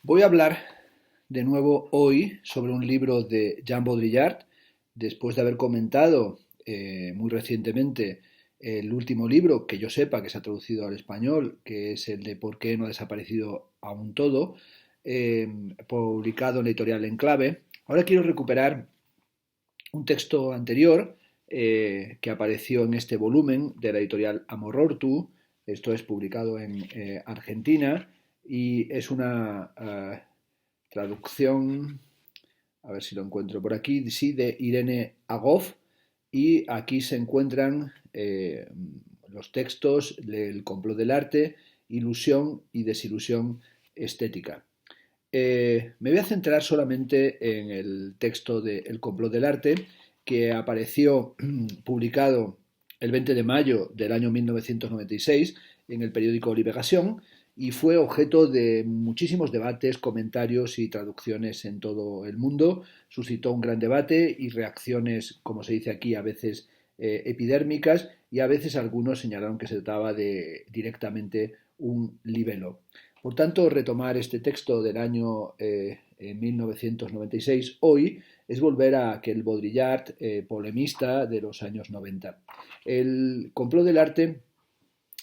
Voy a hablar de nuevo hoy sobre un libro de Jean Baudrillard, después de haber comentado muy recientemente el último libro que yo sepa que se ha traducido al español, que es el de ¿Por qué no ha desaparecido aún todo?, eh, publicado en la editorial Enclave. Ahora quiero recuperar un texto anterior que apareció en este volumen de la editorial Amorortu. Esto es publicado en Argentina y es una traducción, a ver si lo encuentro por aquí, sí, de Irene Agoff, y aquí se encuentran los textos del complot del arte, ilusión y desilusión estética. Me voy a centrar solamente en el texto de El complot del arte, que apareció publicado el 20 de mayo del año 1996 en el periódico Libération y fue objeto de muchísimos debates, comentarios y traducciones en todo el mundo. Suscitó un gran debate y reacciones, como se dice aquí, a veces epidérmicas, y a veces algunos señalaron que se trataba de directamente un libelo. Por tanto, retomar este texto del año 1996 hoy es volver a aquel Baudrillard polemista de los años 90. El complot del arte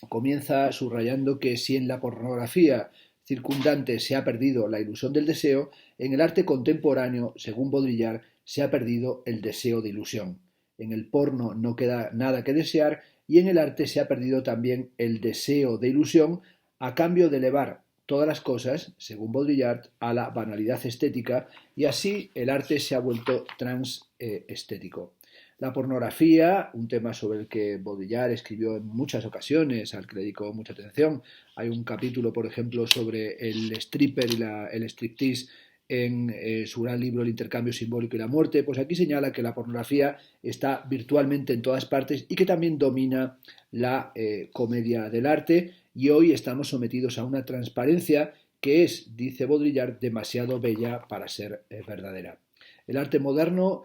comienza subrayando que si en la pornografía circundante se ha perdido la ilusión del deseo, en el arte contemporáneo, según Baudrillard, se ha perdido el deseo de ilusión. En el porno no queda nada que desear y en el arte se ha perdido también el deseo de ilusión a cambio de elevar todas las cosas, según Baudrillard, a la banalidad estética, y así el arte se ha vuelto transestético. La pornografía, un tema sobre el que Baudrillard escribió en muchas ocasiones, al que le dedicó mucha atención. Hay un capítulo, por ejemplo, sobre el stripper y el striptease en su gran libro El intercambio simbólico y la muerte. Pues aquí señala que la pornografía está virtualmente en todas partes y que también domina la comedia del arte, y hoy estamos sometidos a una transparencia que es, dice Baudrillard, demasiado bella para ser verdadera. El arte moderno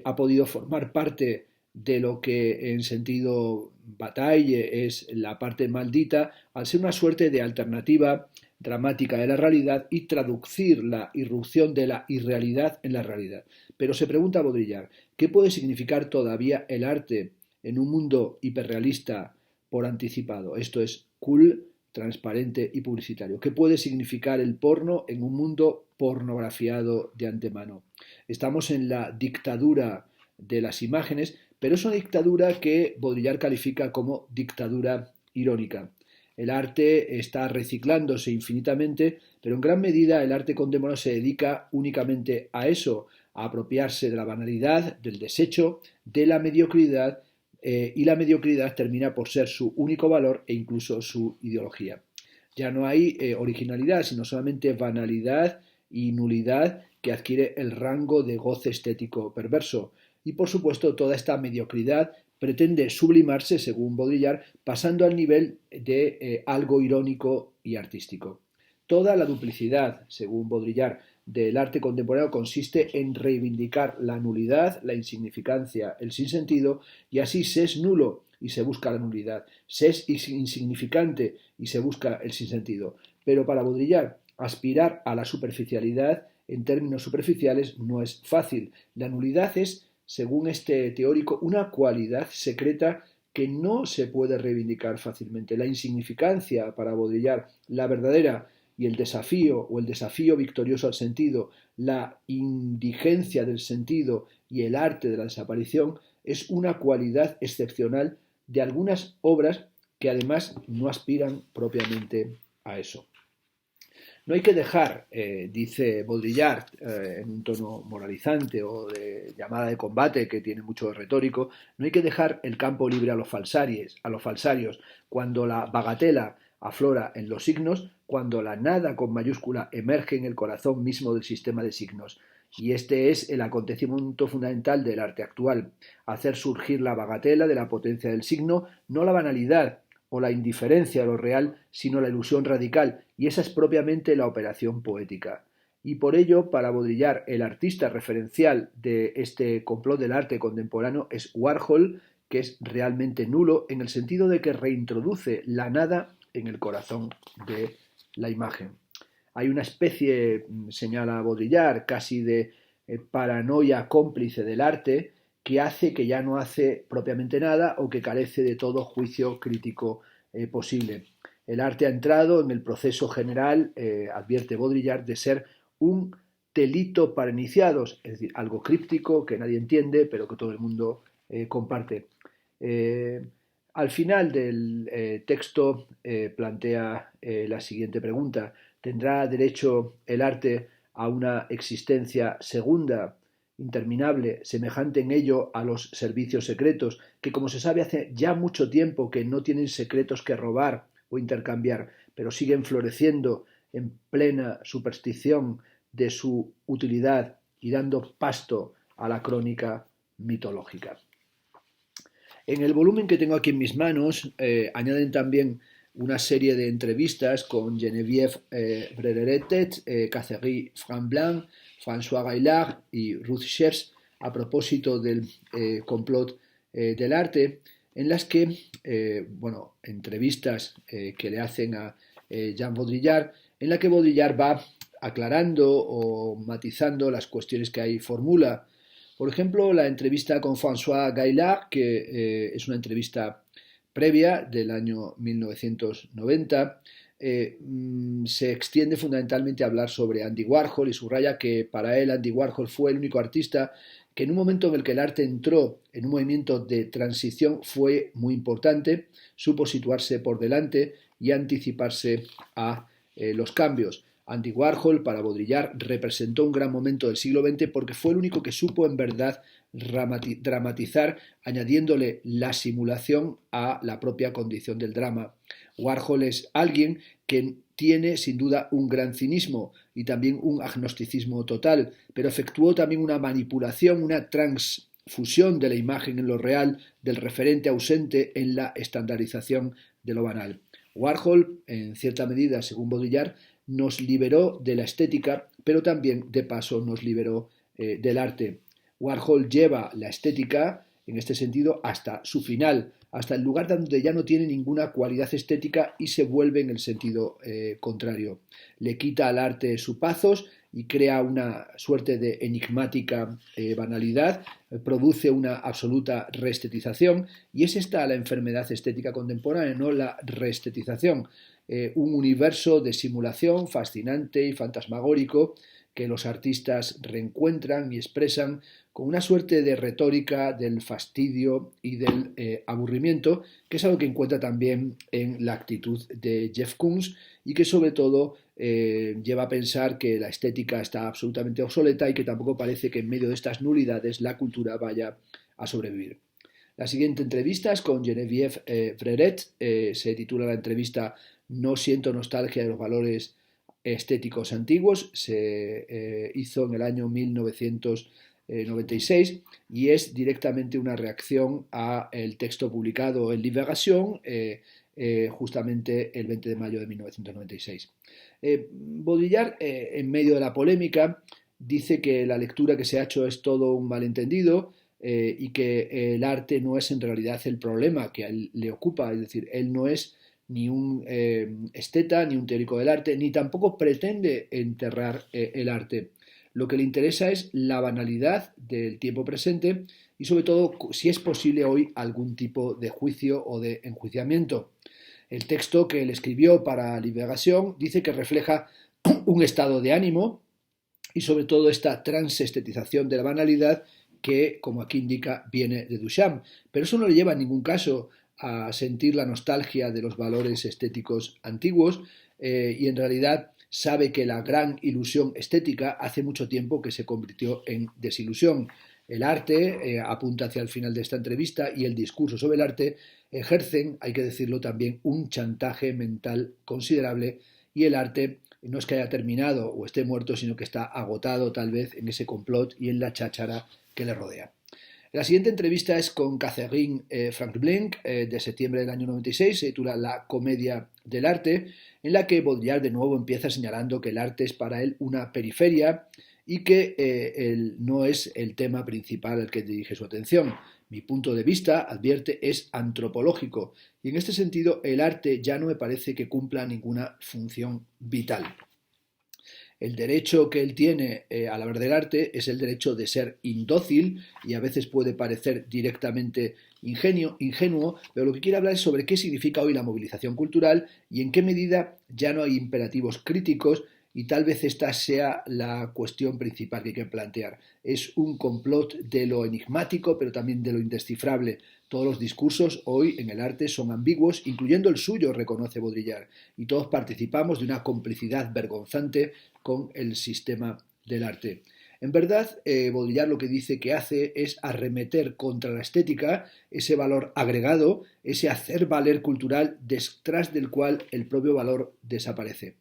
ha podido formar parte de lo que en sentido Bataille es la parte maldita, al ser una suerte de alternativa dramática de la realidad y traducir la irrupción de la irrealidad en la realidad. Pero se pregunta Baudrillard, ¿qué puede significar todavía el arte en un mundo hiperrealista por anticipado? Esto es cool, transparente y publicitario. ¿Qué puede significar el porno en un mundo pornografiado de antemano? Estamos en la dictadura de las imágenes, pero es una dictadura que Baudrillard califica como dictadura irónica. El arte está reciclándose infinitamente, pero en gran medida el arte contemporáneo se dedica únicamente a eso, a apropiarse de la banalidad, del desecho, de la mediocridad, y la mediocridad termina por ser su único valor e incluso su ideología. Ya no hay originalidad, sino solamente banalidad y nulidad que adquiere el rango de goce estético perverso. Y por supuesto toda esta mediocridad pretende sublimarse, según Baudrillard, pasando al nivel de algo irónico y artístico. Toda la duplicidad, según Baudrillard, del arte contemporáneo consiste en reivindicar la nulidad, la insignificancia, el sinsentido, y así se es nulo y se busca la nulidad, se es insignificante y se busca el sinsentido. Pero para Baudrillard, aspirar a la superficialidad en términos superficiales no es fácil. La nulidad es, según este teórico, una cualidad secreta que no se puede reivindicar fácilmente. La insignificancia, para Baudrillard, la verdadera, y el desafío o el desafío victorioso al sentido, la indigencia del sentido y el arte de la desaparición, es una cualidad excepcional de algunas obras que además no aspiran propiamente a eso. No hay que dejar, dice Baudrillard, en un tono moralizante o de llamada de combate que tiene mucho retórico, no hay que dejar el campo libre a los falsarios, cuando la bagatela aflora en los signos, cuando la nada con mayúscula emerge en el corazón mismo del sistema de signos. Y este es el acontecimiento fundamental del arte actual, hacer surgir la bagatela de la potencia del signo, no la banalidad o la indiferencia a lo real, sino la ilusión radical, y esa es propiamente la operación poética. Y por ello, para Baudrillard, el artista referencial de este complot del arte contemporáneo es Warhol, que es realmente nulo en el sentido de que reintroduce la nada en el corazón de la imagen. Hay una especie, señala Baudrillard, casi de paranoia cómplice del arte que hace que ya no hace propiamente nada o que carece de todo juicio crítico posible. El arte ha entrado en el proceso general, advierte Baudrillard, de ser un delito para iniciados, es decir, algo críptico que nadie entiende, pero que todo el mundo comparte. Al final del texto plantea la siguiente pregunta: ¿tendrá derecho el arte a una existencia segunda, interminable, semejante en ello a los servicios secretos, que, como se sabe, hace ya mucho tiempo que no tienen secretos que robar o intercambiar, pero siguen floreciendo en plena superstición de su utilidad y dando pasto a la crónica mitológica? En el volumen que tengo aquí en mis manos añaden también una serie de entrevistas con Geneviève Breretet, Catherine Franblanc, François Gaillard y Ruth Scherz a propósito del complot del arte, en las que, entrevistas que le hacen a Jean Baudrillard, en la que Baudrillard va aclarando o matizando las cuestiones que ahí formula. Por ejemplo, la entrevista con François Gaillard, que es una entrevista previa del año 1990, se extiende fundamentalmente a hablar sobre Andy Warhol y subraya que para él Andy Warhol fue el único artista que en un momento en el que el arte entró en un movimiento de transición fue muy importante, supo situarse por delante y anticiparse a los cambios. Andy Warhol, para Baudrillard, representó un gran momento del siglo XX porque fue el único que supo en verdad dramatizar, añadiéndole la simulación a la propia condición del drama. Warhol es alguien que tiene sin duda un gran cinismo y también un agnosticismo total, pero efectuó también una manipulación, una transfusión de la imagen en lo real, del referente ausente en la estandarización de lo banal. Warhol, en cierta medida, según Baudrillard, nos liberó de la estética, pero también, de paso, nos liberó del arte. Warhol lleva la estética, en este sentido, hasta su final, hasta el lugar donde ya no tiene ninguna cualidad estética y se vuelve en el sentido contrario. Le quita al arte sus pazos y crea una suerte de enigmática banalidad, produce una absoluta reestetización, y es esta la enfermedad estética contemporánea, no la reestetización. Un universo de simulación fascinante y fantasmagórico que los artistas reencuentran y expresan con una suerte de retórica del fastidio y del aburrimiento, que es algo que encuentra también en la actitud de Jeff Koons y que sobre todo lleva a pensar que la estética está absolutamente obsoleta y que tampoco parece que en medio de estas nulidades la cultura vaya a sobrevivir. La siguiente entrevista es con Geneviève Breretet, se titula la entrevista No siento nostalgia de los valores estéticos antiguos, se hizo en el año 1996 y es directamente una reacción al texto publicado en Libération justamente el 20 de mayo de 1996. Baudrillard, en medio de la polémica, dice que la lectura que se ha hecho es todo un malentendido y que el arte no es en realidad el problema que a él le ocupa, es decir, él no es ni un esteta, ni un teórico del arte, ni tampoco pretende enterrar el arte. Lo que le interesa es la banalidad del tiempo presente y sobre todo si es posible hoy algún tipo de juicio o de enjuiciamiento. El texto que él escribió para Libération dice que refleja un estado de ánimo y sobre todo esta transestetización de la banalidad que, como aquí indica, viene de Duchamp. Pero eso no le lleva en ningún caso a sentir la nostalgia de los valores estéticos antiguos y en realidad sabe que la gran ilusión estética hace mucho tiempo que se convirtió en desilusión. El arte, apunta hacia el final de esta entrevista, y el discurso sobre el arte ejercen, hay que decirlo también, un chantaje mental considerable y el arte no es que haya terminado o esté muerto, sino que está agotado tal vez en ese complot y en la cháchara que le rodea. La siguiente entrevista es con Catherine Franblanc de septiembre del año 96, se titula La comedia del arte, en la que Baudrillard de nuevo empieza señalando que el arte es para él una periferia y que no es el tema principal al que dirige su atención. Mi punto de vista, advierte, es antropológico y en este sentido el arte ya no me parece que cumpla ninguna función vital. El derecho que él tiene al hablar del arte es el derecho de ser indócil y a veces puede parecer directamente ingenuo, pero lo que quiere hablar es sobre qué significa hoy la movilización cultural y en qué medida ya no hay imperativos críticos y tal vez esta sea la cuestión principal que hay que plantear. Es un complot de lo enigmático, pero también de lo indescifrable. Todos los discursos hoy en el arte son ambiguos, incluyendo el suyo, reconoce Baudrillard, y todos participamos de una complicidad vergonzante con el sistema del arte. En verdad, Baudrillard lo que dice que hace es arremeter contra la estética, ese valor agregado, ese hacer valer cultural detrás del cual el propio valor desaparece.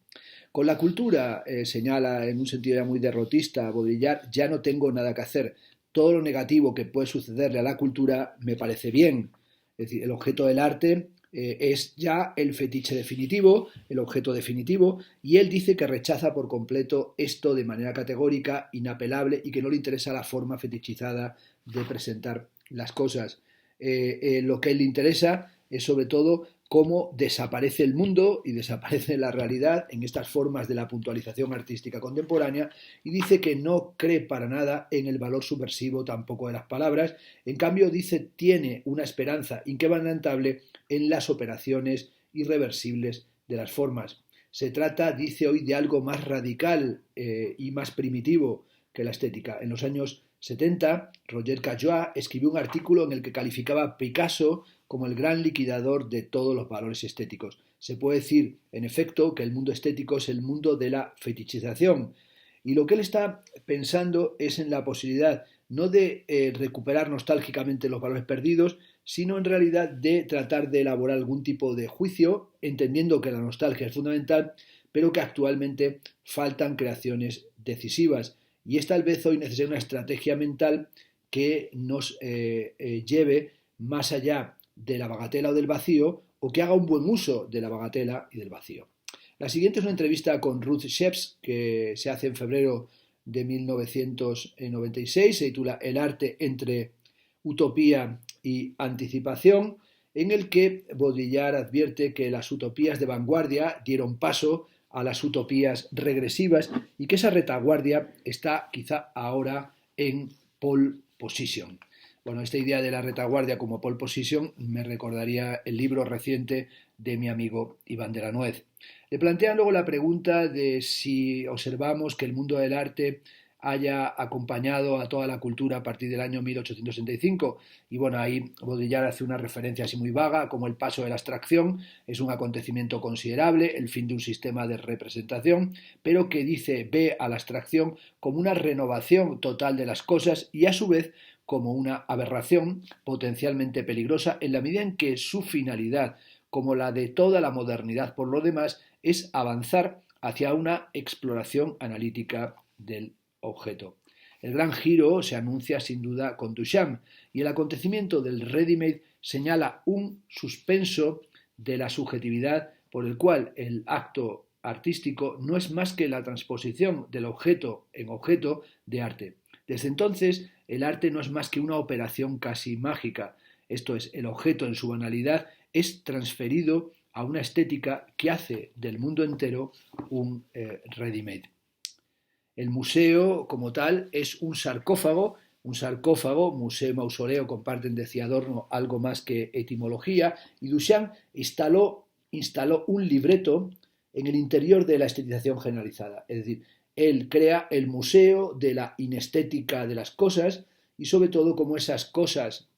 Con la cultura, señala en un sentido ya muy derrotista Baudrillard, ya no tengo nada que hacer. Todo lo negativo que puede sucederle a la cultura me parece bien. Es decir, el objeto del arte es ya el fetiche definitivo, el objeto definitivo, y él dice que rechaza por completo esto de manera categórica, inapelable, y que no le interesa la forma fetichizada de presentar las cosas. Lo que a él le interesa es sobre todo cómo desaparece el mundo y desaparece la realidad en estas formas de la puntualización artística contemporánea, y dice que no cree para nada en el valor subversivo tampoco de las palabras. En cambio, dice tiene una esperanza inquebrantable en las operaciones irreversibles de las formas. Se trata, dice hoy, de algo más radical y más primitivo que la estética. En los años 70, Roger Caillois escribió un artículo en el que calificaba a Picasso como el gran liquidador de todos los valores estéticos. Se puede decir, en efecto, que el mundo estético es el mundo de la fetichización. Y lo que él está pensando es en la posibilidad no de recuperar nostálgicamente los valores perdidos, sino en realidad de tratar de elaborar algún tipo de juicio, entendiendo que la nostalgia es fundamental, pero que actualmente faltan creaciones decisivas. Y es tal vez hoy necesaria una estrategia mental que nos lleve más allá de la bagatela o del vacío, o que haga un buen uso de la bagatela y del vacío. La siguiente es una entrevista con Ruth Sheps que se hace en febrero de 1996, se titula El arte entre utopía y anticipación, en el que Baudrillard advierte que las utopías de vanguardia dieron paso a las utopías regresivas y que esa retaguardia está quizá ahora en pole position. Bueno, esta idea de la retaguardia como pole position me recordaría el libro reciente de mi amigo Iván de la Nuez. Le plantean luego la pregunta de si observamos que el mundo del arte haya acompañado a toda la cultura a partir del año 1865. Y bueno, ahí Baudrillard hace una referencia así muy vaga, como el paso de la abstracción es un acontecimiento considerable, el fin de un sistema de representación, pero que dice ve a la abstracción como una renovación total de las cosas y a su vez como una aberración potencialmente peligrosa en la medida en que su finalidad, como la de toda la modernidad por lo demás, es avanzar hacia una exploración analítica del objeto. El gran giro se anuncia sin duda con Duchamp y el acontecimiento del ready-made señala un suspenso de la subjetividad por el cual el acto artístico no es más que la transposición del objeto en objeto de arte. Desde entonces, el arte no es más que una operación casi mágica, esto es, el objeto en su banalidad es transferido a una estética que hace del mundo entero un ready-made. El museo, como tal, es un sarcófago, museo y mausoleo comparten, decía Adorno, algo más que etimología, y Duchamp instaló un libreto en el interior de la estetización generalizada, es decir, él crea el museo de la inestética de las cosas y sobre todo como esas cosas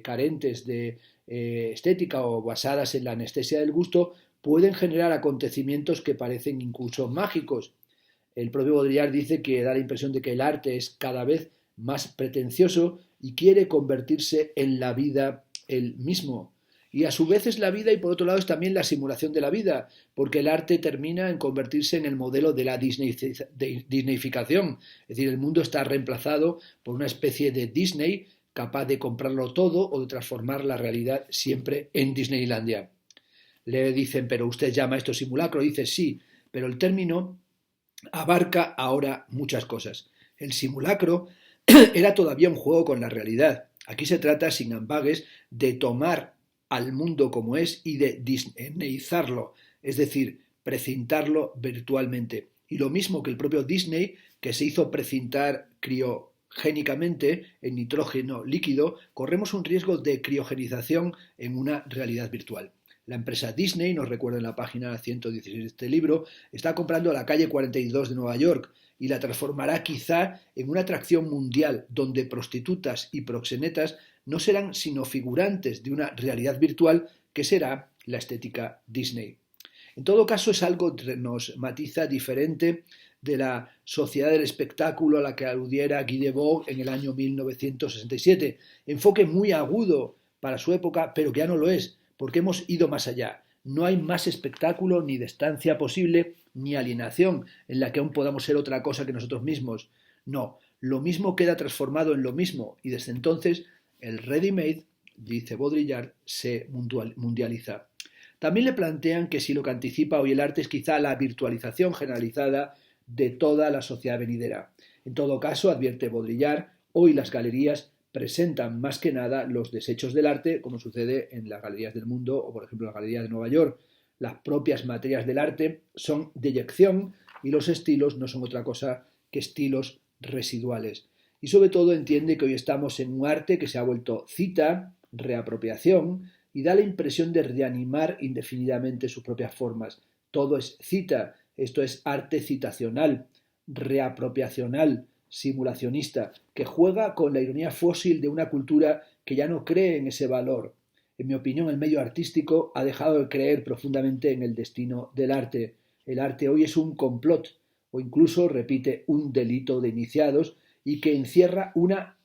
carentes de estética o basadas en la anestesia del gusto pueden generar acontecimientos que parecen incluso mágicos. El propio Baudrillard dice que da la impresión de que el arte es cada vez más pretencioso y quiere convertirse en la vida él mismo. Y a su vez es la vida y por otro lado es también la simulación de la vida, porque el arte termina en convertirse en el modelo de la disneyficación. Es decir, el mundo está reemplazado por una especie de Disney capaz de comprarlo todo o de transformar la realidad siempre en Disneylandia. Le dicen, pero usted llama esto simulacro, dice sí, pero el término abarca ahora muchas cosas. El simulacro era todavía un juego con la realidad. Aquí se trata, sin ambages, de tomar al mundo como es y de disneyizarlo, es decir, precintarlo virtualmente. Y lo mismo que el propio Disney, que se hizo precintar criogénicamente en nitrógeno líquido, corremos un riesgo de criogenización en una realidad virtual. La empresa Disney, nos recuerda en la página 116 de este libro, está comprando la calle 42 de Nueva York y la transformará quizá en una atracción mundial donde prostitutas y proxenetas no serán sino figurantes de una realidad virtual que será la estética Disney. En todo caso, es algo que nos matiza diferente de la sociedad del espectáculo a la que aludiera Guy Debord en el año 1967. Enfoque muy agudo para su época, pero que ya no lo es, porque hemos ido más allá. No hay más espectáculo ni distancia posible, ni alienación en la que aún podamos ser otra cosa que nosotros mismos. No, lo mismo queda transformado en lo mismo y desde entonces el ready-made, dice Baudrillard, se mundializa. También le plantean que si lo que anticipa hoy el arte es quizá la virtualización generalizada de toda la sociedad venidera. En todo caso, advierte Baudrillard, hoy las galerías presentan más que nada los desechos del arte, como sucede en las galerías del mundo o, por ejemplo, en la Galería de Nueva York. Las propias materias del arte son deyección y los estilos no son otra cosa que estilos residuales. Y sobre todo entiende que hoy estamos en un arte que se ha vuelto cita, reapropiación, y da la impresión de reanimar indefinidamente sus propias formas. Todo es cita, esto es arte citacional, reapropiacional, simulacionista, que juega con la ironía fósil de una cultura que ya no cree en ese valor. En mi opinión, el medio artístico ha dejado de creer profundamente en el destino del arte. El arte hoy es un complot, o incluso, repite, un delito de iniciados, y que encierra una,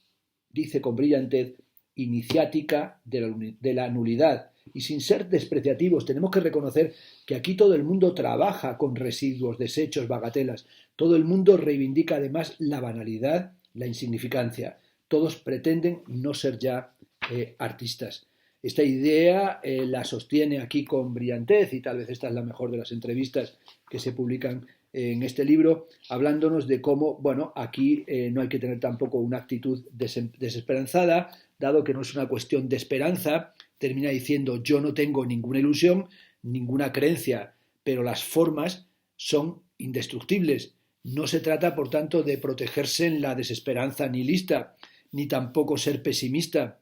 dice con brillantez, iniciática de la nulidad. Y sin ser despreciativos, tenemos que reconocer que aquí todo el mundo trabaja con residuos, desechos, bagatelas. Todo el mundo reivindica además la banalidad, la insignificancia. Todos pretenden no ser ya artistas. Esta idea la sostiene aquí con brillantez y tal vez esta es la mejor de las entrevistas que se publican en este libro, hablándonos de cómo, bueno, aquí no hay que tener tampoco una actitud desesperanzada, dado que no es una cuestión de esperanza, termina diciendo yo no tengo ninguna ilusión, ninguna creencia, pero las formas son indestructibles. No se trata, por tanto, de protegerse en la desesperanza nihilista, ni tampoco ser pesimista,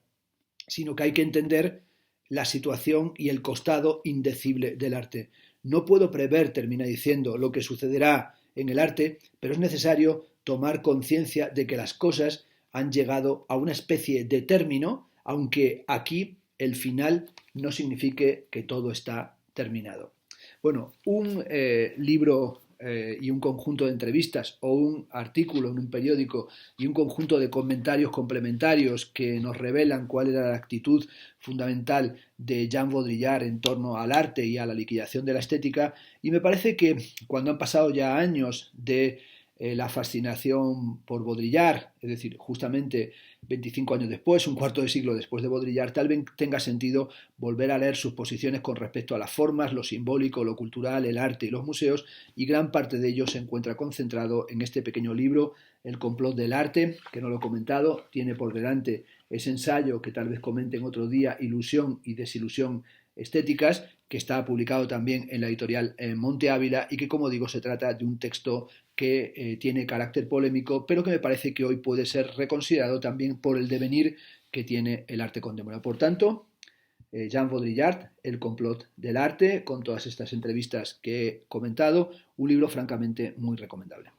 sino que hay que entender la situación y el costado indecible del arte. No puedo prever, termina diciendo, lo que sucederá en el arte, pero es necesario tomar conciencia de que las cosas han llegado a una especie de término, aunque aquí el final no signifique que todo está terminado. Bueno, un libro y un conjunto de entrevistas o un artículo en un periódico y un conjunto de comentarios complementarios que nos revelan cuál era la actitud fundamental de Jean Baudrillard en torno al arte y a la liquidación de la estética, y me parece que cuando han pasado ya años de la fascinación por Baudrillard, es decir, justamente 25 años después, un cuarto de siglo después de Baudrillard, tal vez tenga sentido volver a leer sus posiciones con respecto a las formas, lo simbólico, lo cultural, el arte y los museos, y gran parte de ello se encuentra concentrado en este pequeño libro, El complot del arte, que no lo he comentado, tiene por delante ese ensayo que tal vez comente en otro día, Ilusión y desilusión estéticas, que está publicado también en la editorial Monte Ávila y que, como digo, se trata de un texto que tiene carácter polémico, pero que me parece que hoy puede ser reconsiderado también por el devenir que tiene el arte contemporáneo. Por tanto, Jean Baudrillard, El complot del arte, con todas estas entrevistas que he comentado, un libro francamente muy recomendable.